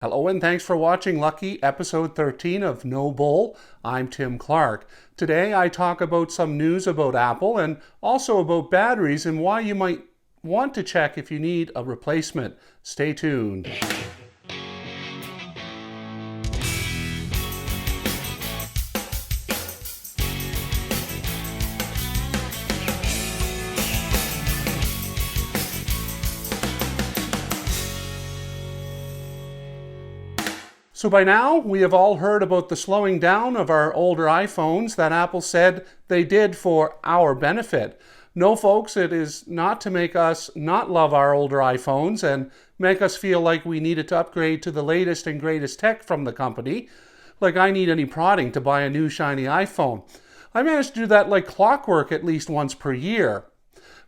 Hello and thanks for watching Lucky episode 13 of No Bull. I'm Tim Clark. Today I talk about some news about Apple and also about batteries and why you might want to check if you need a replacement. Stay tuned. So by now, we have all heard about the slowing down of our older iPhones that Apple said they did for our benefit. No, folks, it is not to make us not love our older iPhones and make us feel like we needed to upgrade to the latest and greatest tech from the company. Like I need any prodding to buy a new shiny iPhone. I managed to do that like clockwork at least once per year.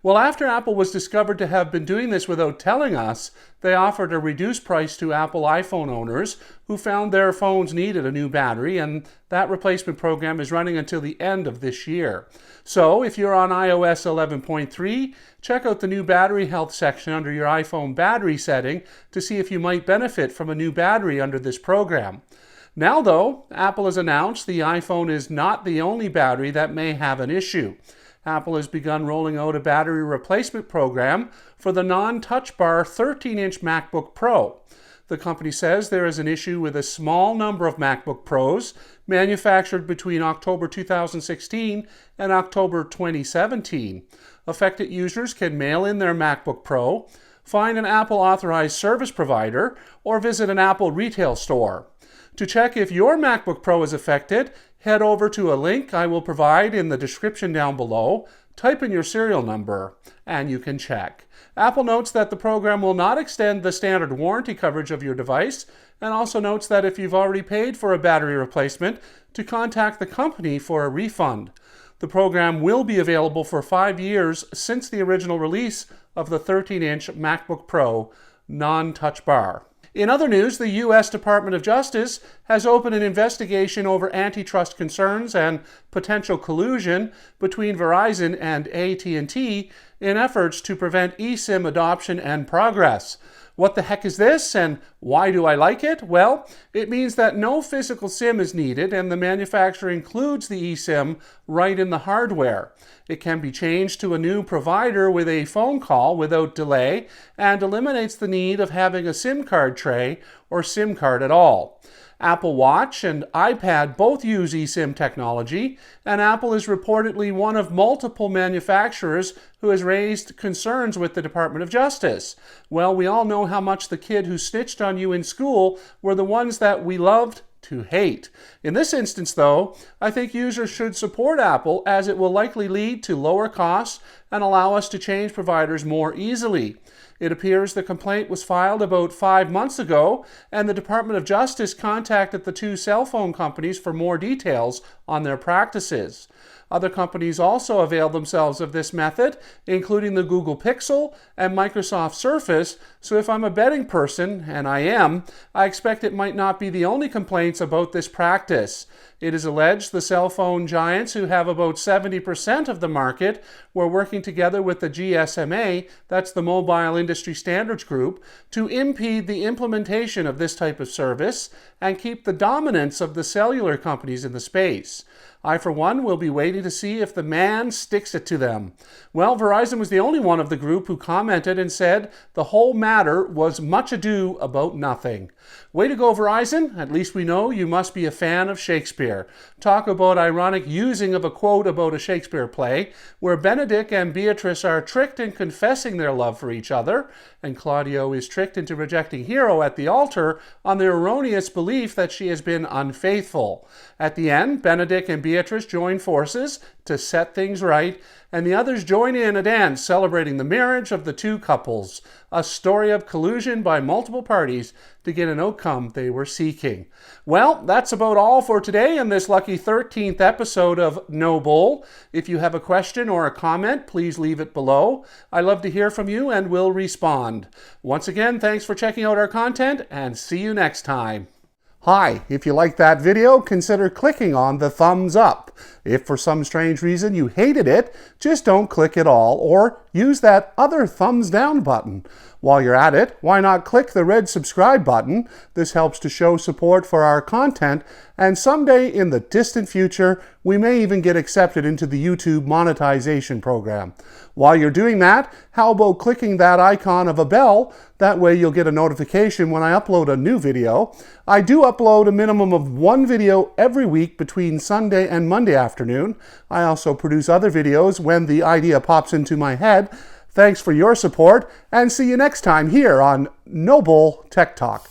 Well, after Apple was discovered to have been doing this without telling us, they offered a reduced price to Apple iPhone owners who found their phones needed a new battery, and that replacement program is running until the end of this year. So, if you're on iOS 11.3, check out the new battery health section under your iPhone battery setting to see if you might benefit from a new battery under this program. Now, though, Apple has announced the iPhone is not the only battery that may have an issue. Apple has begun rolling out a battery replacement program for the non-touch bar 13-inch MacBook Pro. The company says there is an issue with a small number of MacBook Pros manufactured between October 2016 and October 2017. Affected users can mail in their MacBook Pro, find an Apple authorized service provider, or visit an Apple retail store. To check if your MacBook Pro is affected, head over to a link I will provide in the description down below, type in your serial number, and you can check. Apple notes that the program will not extend the standard warranty coverage of your device, and also notes that if you've already paid for a battery replacement, to contact the company for a refund. The program will be available for 5 years since the original release of the 13-inch MacBook Pro non-touch bar. In other news, the U.S. Department of Justice has opened an investigation over antitrust concerns and potential collusion between Verizon and at&t in efforts to prevent eSIM adoption and progress. What the heck is this, and why do I like it? Well, it means that no physical SIM is needed, and the manufacturer includes the eSIM right in the hardware. It can be changed to a new provider with a phone call without delay, and eliminates the need of having a SIM card tray or SIM card at all. Apple Watch and iPad both use eSIM technology, and Apple is reportedly one of multiple manufacturers who has raised concerns with the Department of Justice. Well, we all know how much the kid who snitched on you in school were the ones that we loved to hate. In this instance, though, I think users should support Apple as it will likely lead to lower costs and allow us to change providers more easily. It appears the complaint was filed about 5 months ago, and the Department of Justice contacted the two cell phone companies for more details on their practices. Other companies also availed themselves of this method, including the Google Pixel and Microsoft Surface, so if I'm a betting person, and I am, I expect it might not be the only complaints about this practice. It is alleged the cell phone giants, who have about 70% of the market, were working together with the GSMA, that's the Mobile Industry Standards Group, to impede the implementation of this type of service and keep the dominance of the cellular companies in the space. I, for one, will be waiting to see if the man sticks it to them. Well, Verizon was the only one of the group who commented and said the whole matter was much ado about nothing. Way to go, Verizon. At least we know you must be a fan of Shakespeare. Talk about ironic using of a quote about a Shakespeare play, where Benedict and Beatrice are tricked in confessing their love for each other, and Claudio is tricked into rejecting Hero at the altar on the erroneous belief that she has been unfaithful. At the end, Benedict and Beatrice join forces to set things right, and the others join in a dance celebrating the marriage of the two couples, a story of collusion by multiple parties to get an outcome they were seeking. Well, that's about all for today in this lucky 13th episode of No Bull. If you have a question or a comment, please leave it below. I love to hear from you and will respond. Once again, thanks for checking out our content, and see you next time. Hi, if you liked that video, consider clicking on the thumbs up. If for some strange reason you hated it, just don't click at all or use that other thumbs down button. While you're at it, why not click the red subscribe button? This helps to show support for our content, and someday in the distant future, we may even get accepted into the YouTube monetization program. While you're doing that, how about clicking that icon of a bell? That way you'll get a notification when I upload a new video. I do upload a minimum of one video every week between Sunday and Monday afternoon. I also produce other videos when the idea pops into my head. Thanks for your support, and see you next time here on Noble Tech Talk.